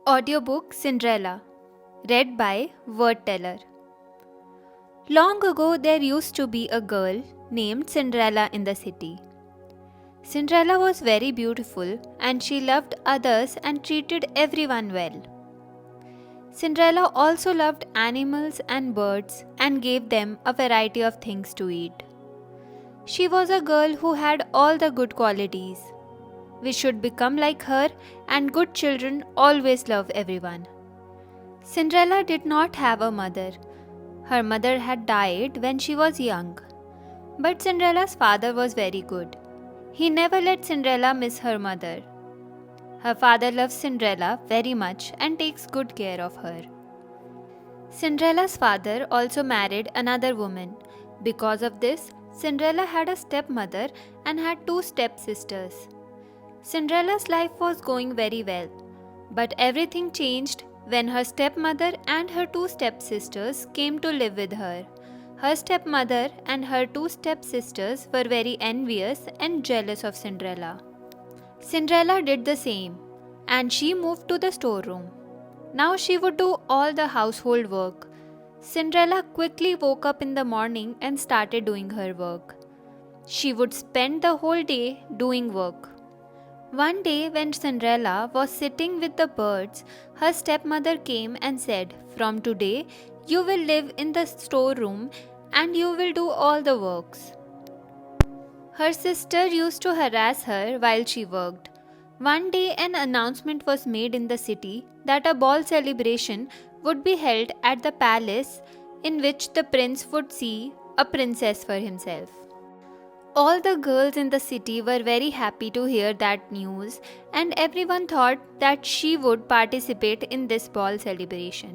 Audiobook Cinderella, read by Word Teller. Long ago, there used to be a girl named Cinderella in the city. Cinderella was very beautiful and she loved others and treated everyone well. Cinderella also loved animals and birds and gave them a variety of things to eat. She was a girl who had all the good qualities. We should become like her, and good children always love everyone. Cinderella did not have a mother. Her mother had died when she was young. But Cinderella's father was very good. He never let Cinderella miss her mother. Her father loves Cinderella very much and takes good care of her. Cinderella's father also married another woman. Because of this, Cinderella had a stepmother and had two stepsisters. Cinderella's life was going very well, but everything changed when her stepmother and her two stepsisters came to live with her. Her stepmother and her two stepsisters were very envious and jealous of Cinderella. Cinderella did the same, and she moved to the storeroom. Now she would do all the household work. Cinderella quickly woke up in the morning and started doing her work. She would spend the whole day doing work. One day when Cinderella was sitting with the birds, her stepmother came and said, "From today, you will live in the storeroom and you will do all the works." Her sister used to harass her while she worked. One day an announcement was made in the city that a ball celebration would be held at the palace in which the prince would see a princess for himself. All the girls in the city were very happy to hear that news, and everyone thought that she would participate in this ball celebration.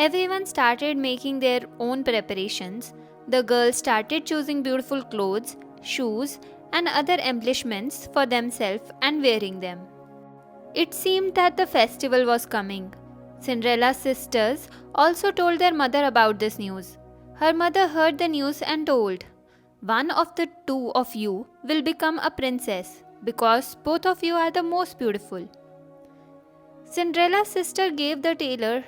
Everyone started making their own preparations. The girls started choosing beautiful clothes, shoes, and other embellishments for themselves and wearing them. It seemed that the festival was coming. Cinderella's sisters also told their mother about this news. Her mother heard the news and told, "One of the two of you will become a princess because both of you are the most beautiful." Cinderella's sister gave the tailor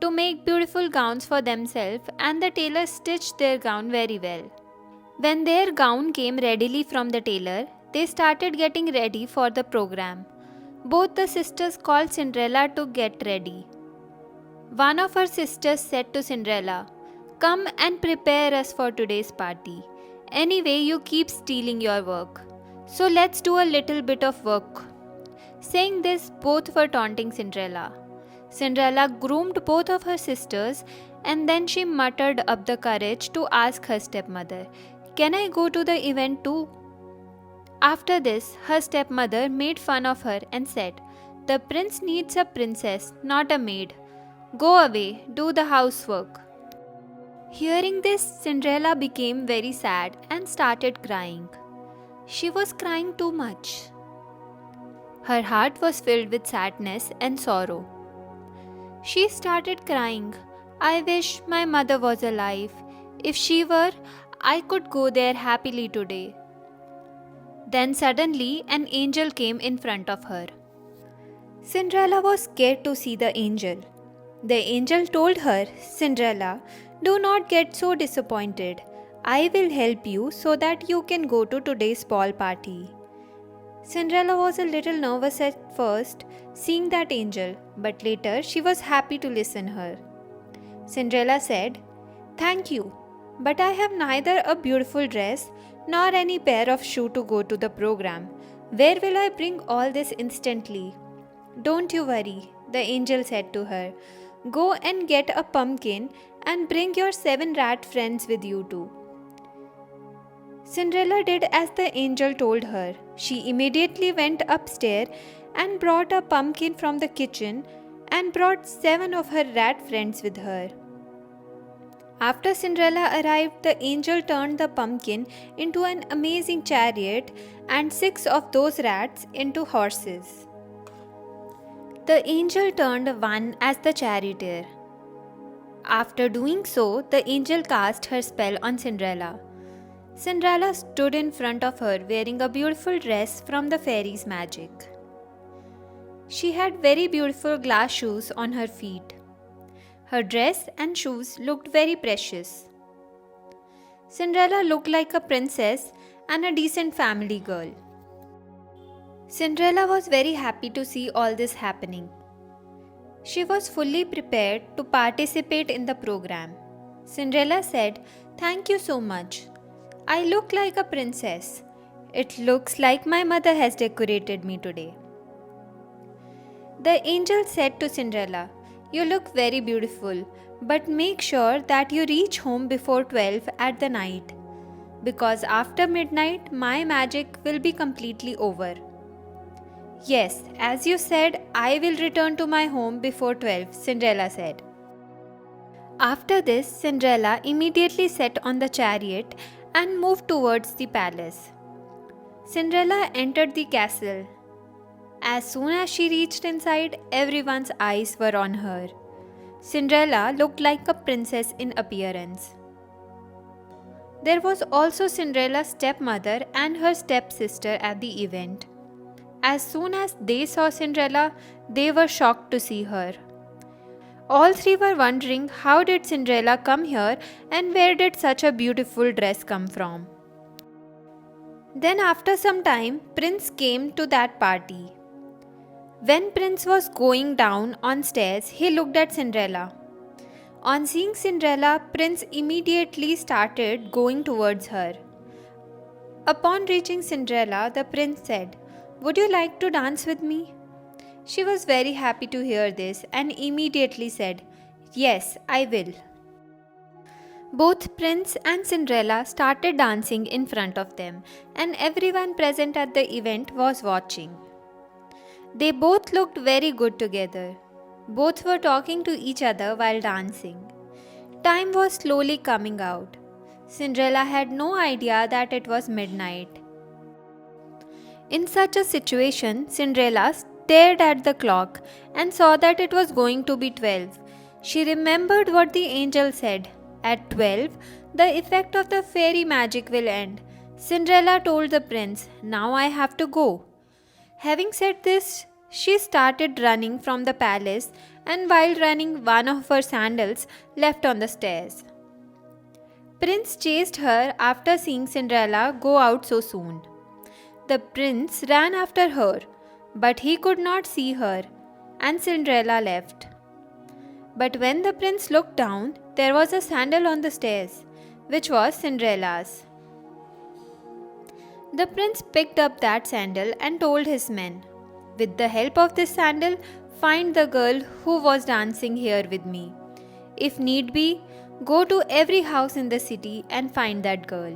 to make beautiful gowns for themselves, and the tailor stitched their gown very well. When their gown came readily from the tailor, they started getting ready for the program. Both the sisters called Cinderella to get ready. One of her sisters said to Cinderella, "Come and prepare us for today's party. Anyway, you keep stealing your work. So let's do a little bit of work." Saying this, both were taunting Cinderella. Cinderella groomed both of her sisters, and then she muttered up the courage to ask her stepmother, "Can I go to the event too?" After this, her stepmother made fun of her and said, "The prince needs a princess, not a maid. Go away, do the housework." Hearing this, Cinderella became very sad and started crying. She was crying too much. Her heart was filled with sadness and sorrow. She started crying, "I wish my mother was alive. If she were, I could go there happily today." Then suddenly an angel came in front of her. Cinderella was scared to see the angel. The angel told her, "Cinderella, do not get so disappointed. I will help you so that you can go to today's ball party." Cinderella was a little nervous at first, seeing that angel, but later she was happy to listen her. Cinderella said, "Thank you, but I have neither a beautiful dress nor any pair of shoes to go to the program. Where will I bring all this instantly?" "Don't you worry," the angel said to her. "Go and get a pumpkin and bring your 7 rat friends with you too." Cinderella did as the angel told her. She immediately went upstairs and brought a pumpkin from the kitchen and brought 7 of her rat friends with her. After Cinderella arrived, the angel turned the pumpkin into an amazing chariot and 6 of those rats into horses. The angel turned one as the charioteer. After doing so, the angel cast her spell on Cinderella. Cinderella stood in front of her wearing a beautiful dress from the fairy's magic. She had very beautiful glass shoes on her feet. Her dress and shoes looked very precious. Cinderella looked like a princess and a decent family girl. Cinderella was very happy to see all this happening. She was fully prepared to participate in the program. Cinderella said, "Thank you so much. I look like a princess. It looks like my mother has decorated me today." The angel said to Cinderella, "You look very beautiful, but make sure that you reach home before 12 at the night, because after midnight my magic will be completely over." "Yes, as you said, I will return to my home before 12, Cinderella said. After this, Cinderella immediately set on the chariot and moved towards the palace. Cinderella entered the castle. As soon as she reached inside, everyone's eyes were on her. Cinderella looked like a princess in appearance. There was also Cinderella's stepmother and her stepsister at the event. As soon as they saw Cinderella, they were shocked to see her. All three were wondering how did Cinderella come here and where did such a beautiful dress come from. Then after some time, Prince came to that party. When Prince was going down on stairs, he looked at Cinderella. On seeing Cinderella, Prince immediately started going towards her. Upon reaching Cinderella, the prince said, "Would you like to dance with me?" She was very happy to hear this and immediately said, "Yes, I will." Both Prince and Cinderella started dancing in front of them, and everyone present at the event was watching. They both looked very good together. Both were talking to each other while dancing. Time was slowly coming out. Cinderella had no idea that it was midnight. In such a situation, Cinderella stared at the clock and saw that it was going to be 12. She remembered what the angel said. At 12, the effect of the fairy magic will end. Cinderella told the prince, "Now I have to go." Having said this, she started running from the palace, and while running, one of her sandals left on the stairs. Prince chased her after seeing Cinderella go out so soon. The prince ran after her, but he could not see her, and Cinderella left. But when the prince looked down, there was a sandal on the stairs, which was Cinderella's. The prince picked up that sandal and told his men, "With the help of this sandal, find the girl who was dancing here with me. If need be, go to every house in the city and find that girl."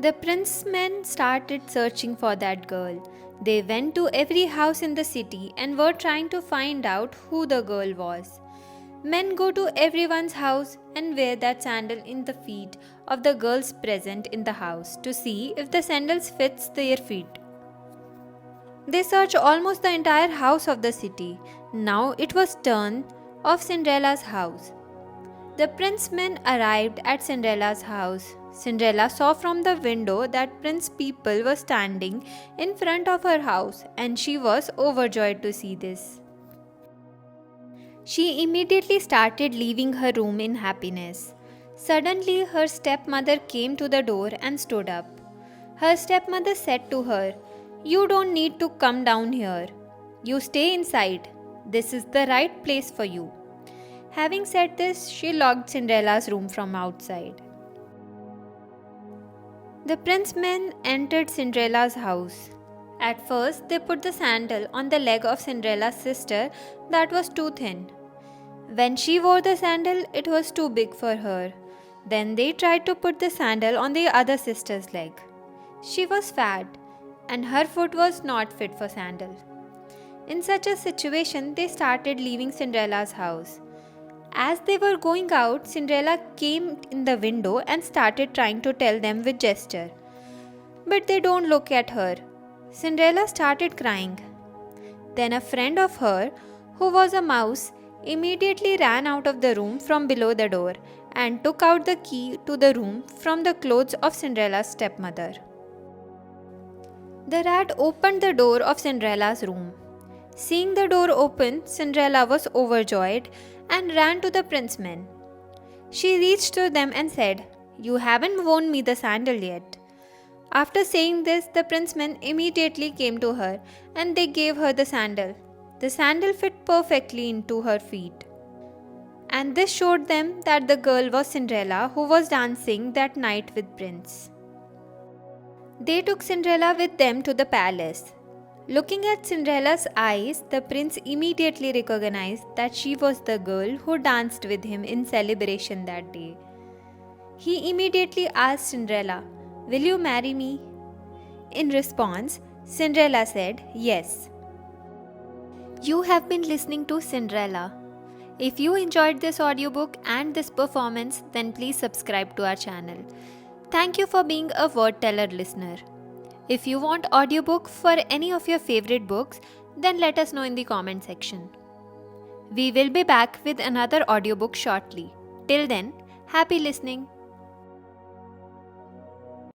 The prince's men started searching for that girl. They went to every house in the city and were trying to find out who the girl was. Men go to everyone's house and wear that sandal in the feet of the girls present in the house to see if the sandals fits their feet. They search almost the entire house of the city. Now it was turn of Cinderella's house. The prince's men arrived at Cinderella's house. Cinderella saw from the window that prince people were standing in front of her house, and she was overjoyed to see this. She immediately started leaving her room in happiness. Suddenly, her stepmother came to the door and stood up. Her stepmother said to her, "You don't need to come down here. You stay inside. This is the right place for you." Having said this, she locked Cinderella's room from outside. The prince's men entered Cinderella's house. At first, they put the sandal on the leg of Cinderella's sister that was too thin. When she wore the sandal, it was too big for her. Then they tried to put the sandal on the other sister's leg. She was fat, and her foot was not fit for sandal. In such a situation, they started leaving Cinderella's house. As they were going out, Cinderella came in the window and started trying to tell them with gesture. But they don't look at her. Cinderella started crying. Then a friend of her, who was a mouse, immediately ran out of the room from below the door and took out the key to the room from the clothes of Cinderella's stepmother. The rat opened the door of Cinderella's room. Seeing the door open, Cinderella was overjoyed and ran to the princemen. She reached to them and said, "You haven't worn me the sandal yet." After saying this, the princemen immediately came to her and they gave her the sandal. The sandal fit perfectly into her feet. And this showed them that the girl was Cinderella who was dancing that night with Prince. They took Cinderella with them to the palace. Looking at Cinderella's eyes, the prince immediately recognized that she was the girl who danced with him in celebration that day. He immediately asked Cinderella, "Will you marry me?" In response, Cinderella said, "Yes." You have been listening to Cinderella. If you enjoyed this audiobook and this performance, then please subscribe to our channel. Thank you for being a word teller listener. If you want audiobook for any of your favorite books, then let us know in the comment section. We will be back with another audiobook shortly. Till then, happy listening.